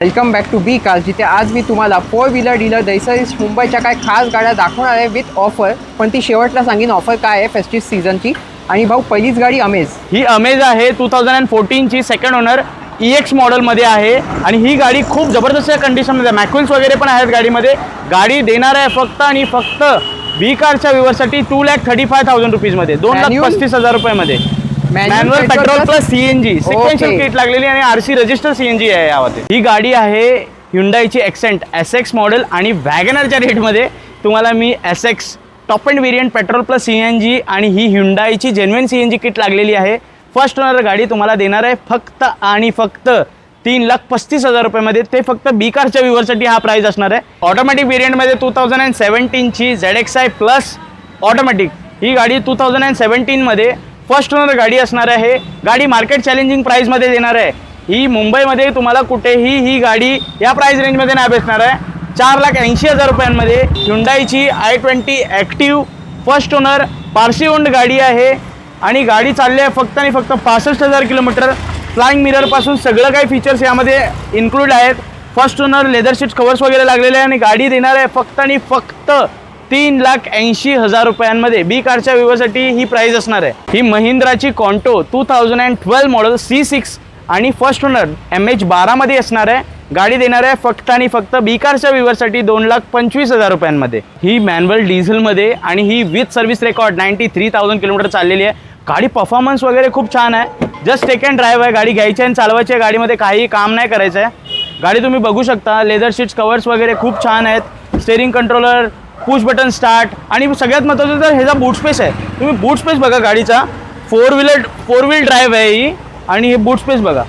Welcome back to B cars, जिथे आज मी तुम्हाला 4 व्हीलर डीलर दैसर ईस्ट मुंबईच्या काही खास गाड्या दाखवणार आहे विथ ऑफर. पण ती शेवटला सांगेन ऑफर काय आहे फेस्टिव्ह सीझनची. आणि भाऊ पहिलीच गाडी अमेज. ही अमेज आहे 2014ची सेकंड ओनर EX मॉडेलमध्ये आहे आणि ही गाडी खूप जबरदस्त कंडिशनमध्ये मॅक्युल्स वगैरे पण आहेत गाडीमध्ये. गाडी देणार आहे फक्त आणि फक्त बी कारच्या व्ह्यूअर्ससाठी 2,35,000 रुपीजमध्ये, 2,35,000 रुपयामध्ये. Manual petrol plus CNG sequential kit लागलेली आणि RC रजिस्टर CNG आहे यामध्ये. ही गाडी आहे ह्युंडाईची ॲक्सेंट SX मॉडेल आणि वॅगनरच्या रेटमध्ये तुम्हाला मी SX top end variant petrol plus CNG आणि ही ह्युंडाईची जेन्युइन CNG किट लागलेली आहे. फर्स्ट ओनर गाडी तुम्हाला देणार आहे फक्त आणि फक्त 3,35,000 रुपयामध्ये. ते फक्त बी कारच्या व्ह्यूअरसाठी हा प्राइस असणार आहे. ऑटोमॅटिक व्हेरियंटमध्ये 2017ची ZXi प्लस ऑटोमॅटिक ही गाडी 2017मध्ये फर्स्ट ओनर गाडी असणार आहे. गाडी मार्केट चॅलेंजिंग प्राईसमध्ये देणार आहे. ही मुंबईमध्ये तुम्हाला कुठेही ही गाडी या प्राइस रेंजमध्ये नाही भेटणार आहे. 4,80,000 रुपयांमध्ये ह्युंडाईची i20 active first owner Parsi owned गाडी आहे आणि गाडी चालली आहे फक्त आणि फक्त 65,000 किलोमीटर. फ्लाइंग मिररपासून सगळं काही फीचर्स यामध्ये इन्क्लूड आहेत. First owner leather seats covers वगैरे लागलेले आहे आणि गाडी देणार आहे फक्त आणि फक्त 3,80,000 रुपयांमध्ये. बी कारच्या व्ह्यूअरसाठी ही प्राइस असणार आहे. ही महिंद्राची कॉन्टो 2012 मॉडेल C6 आणि फर्स्ट ओनर MH12मध्ये असणार आहे. गाडी देणार आहे फक्त आणि फक्त बी कारच्या व्ह्यूअरसाठी 2,25,000 रुपयांमध्ये. ही मॅन्युअल डिझेलमध्ये आणि ही विथ सर्व्हिस रेकॉर्ड 93,000 किलोमीटर चाललेली आहे. गाडी परफॉर्मन्स वगैरे खूप छान आहे. जस्ट टेक अँड ड्राईव्ह आहे. गाडी घ्यायची आणि चालवायची आहे. गाडीमध्ये काही काम नाही करायचं आहे. गाडी तुम्ही बघू शकता. लेदर सीट्स कवर्स वगैरे खूप छान आहेत. Steering controller, push button start आणि सगळ्यात महत्त्वाचं तर ह्याचा बूट स्पेस आहे. तुम्ही बूट स्पेस बघा गाडीचा. फोर व्हील ड्राईव्ह आहे ही आणि हे बूट स्पेस बघा.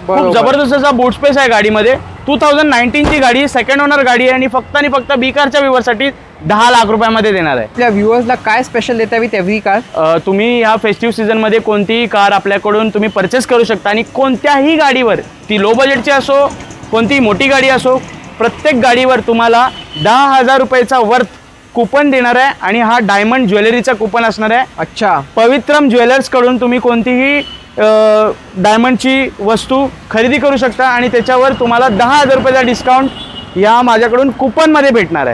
खूप जबरदस्त असा बूट स्पेस आहे गाडीमध्ये. 2019ची गाडी सेकंड ओनर गाडी आहे आणि फक्त बी कारच्या व्ह्यूअरसाठी 10 लाख रुपयामध्ये देणार आहे. आपल्या व्ह्यूअर्सला काय स्पेशल देता विथ एव्हरी कार? तुम्ही ह्या फेस्टिव्ह सीझनमध्ये कोणतीही कार आपल्याकडून तुम्ही परचेस करू शकता आणि कोणत्याही गाडीवर, ती लो बजेटची असो कोणतीही मोठी गाडी असो, प्रत्येक गाडीवर तुम्हाला 10,000 रुपयाचा वर्थ कुपन देणार आहे आणि हा डायमंड ज्वेलरीचा कुपन असणार आहे. अच्छा. पवित्रम ज्वेलर्सकडून तुम्ही कोणतीही डायमंडची वस्तू खरेदी करू शकता आणि त्याच्यावर तुम्हाला 10,000 रुपयाचा डिस्काउंट या माझ्याकडून कुपनमध्ये भेटणार आहे.